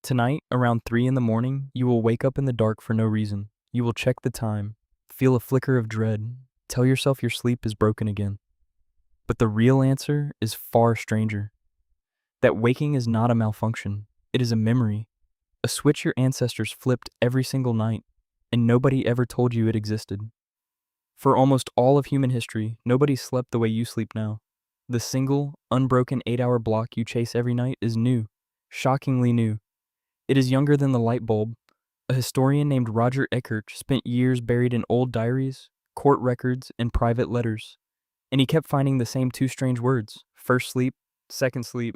Tonight, around 3 in the morning, you will wake up in the dark for no reason. You will check the time, feel a flicker of dread, tell yourself your sleep is broken again. But the real answer is far stranger. That waking is not a malfunction, it is a memory, a switch your ancestors flipped every single night, and nobody ever told you it existed. For almost all of human history, nobody slept the way you sleep now. The single, unbroken 8-hour block you chase every night is new, shockingly new. It is younger than the light bulb. A historian named Roger Ekirch spent years buried in old diaries, court records, and private letters, and he kept finding the same two strange words: first sleep, second sleep.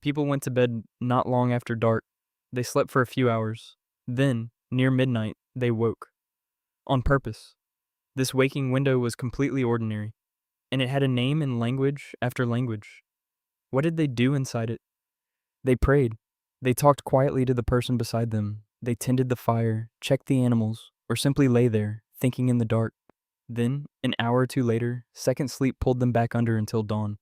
People went to bed not long after dark. They slept for a few hours. Then, near midnight, they woke. On purpose. This waking window was completely ordinary, and it had a name and language after language. What did they do inside it? They prayed. They talked quietly to the person beside them. They tended the fire, checked the animals, or simply lay there, thinking in the dark. Then, an hour or two later, second sleep pulled them back under until dawn.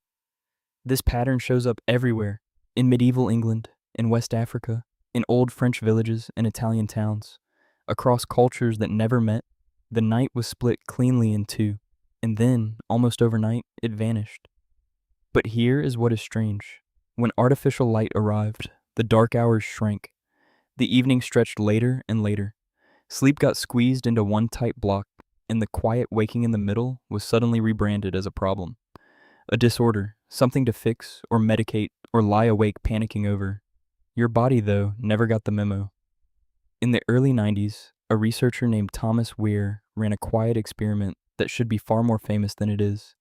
This pattern shows up everywhere, in medieval England, in West Africa, in old French villages and Italian towns. Across cultures that never met, the night was split cleanly in two, and then, almost overnight, it vanished. But here is what is strange. When artificial light arrived, the dark hours shrank. The evening stretched later and later. Sleep got squeezed into one tight block, and the quiet waking in the middle was suddenly rebranded as a problem. A disorder, something to fix or medicate or lie awake panicking over. Your body, though, never got the memo. In the early 90s, a researcher named Thomas Wehr ran a quiet experiment that should be far more famous than it is.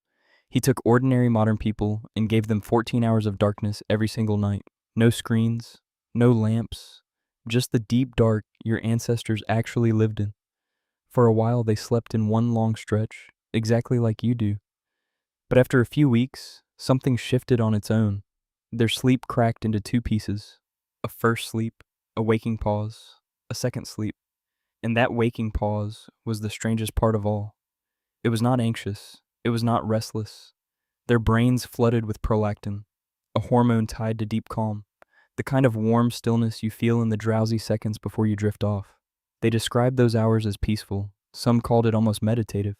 He took ordinary modern people and gave them 14 hours of darkness every single night. No screens, no lamps, just the deep dark your ancestors actually lived in. For a while, they slept in one long stretch, exactly like you do. But after a few weeks, something shifted on its own. Their sleep cracked into two pieces: a first sleep, a waking pause, a second sleep. And that waking pause was the strangest part of all. It was not anxious. It was not restless. Their brains flooded with prolactin, a hormone tied to deep calm, the kind of warm stillness you feel in the drowsy seconds before you drift off. They described those hours as peaceful. Some called it almost meditative.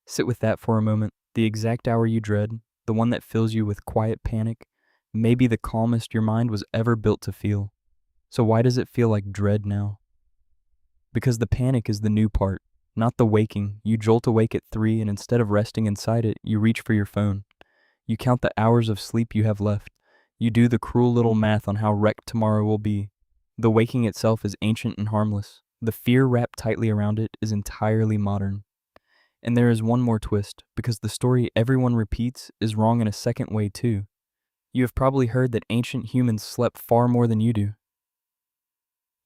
Sit with that for a moment. The exact hour you dread, the one that fills you with quiet panic, may be the calmest your mind was ever built to feel. So why does it feel like dread now? Because the panic is the new part, not the waking. You jolt awake at 3, and instead of resting inside it, you reach for your phone. You count the hours of sleep you have left. You do the cruel little math on how wrecked tomorrow will be. The waking itself is ancient and harmless. The fear wrapped tightly around it is entirely modern. And there is one more twist, because the story everyone repeats is wrong in a second way too. You have probably heard that ancient humans slept far more than you do.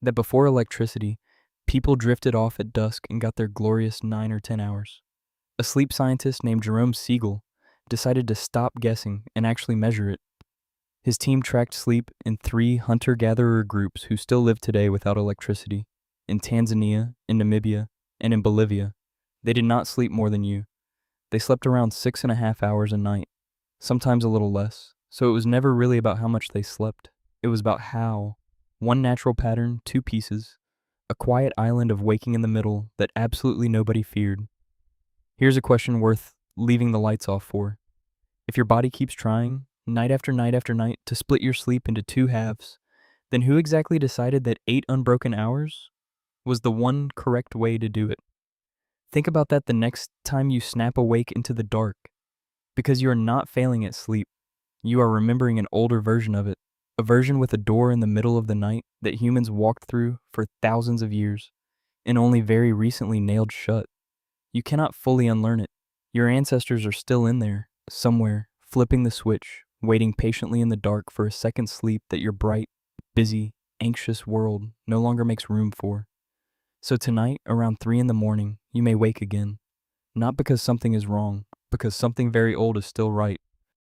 That before electricity, people drifted off at dusk and got their glorious 9 or 10 hours. A sleep scientist named Jerome Siegel decided to stop guessing and actually measure it. His team tracked sleep in 3 hunter-gatherer groups who still live today without electricity, in Tanzania, in Namibia, and in Bolivia. They did not sleep more than you. They slept around 6.5 hours a night, sometimes a little less, so it was never really about how much they slept. It was about how. One natural pattern, 2 pieces, a quiet island of waking in the middle that absolutely nobody feared. Here's a question worth leaving the lights off for. If your body keeps trying, night after night after night, to split your sleep into 2 halves, then who exactly decided that 8 unbroken hours was the one correct way to do it? Think about that the next time you snap awake into the dark, because you are not failing at sleep. You are remembering an older version of it, a version with a door in the middle of the night that humans walked through for thousands of years and only very recently nailed shut. You cannot fully unlearn it. Your ancestors are still in there, somewhere, flipping the switch, waiting patiently in the dark for a second sleep that your bright, busy, anxious world no longer makes room for. So tonight, around 3 in the morning, you may wake again. Not because something is wrong, because something very old is still right.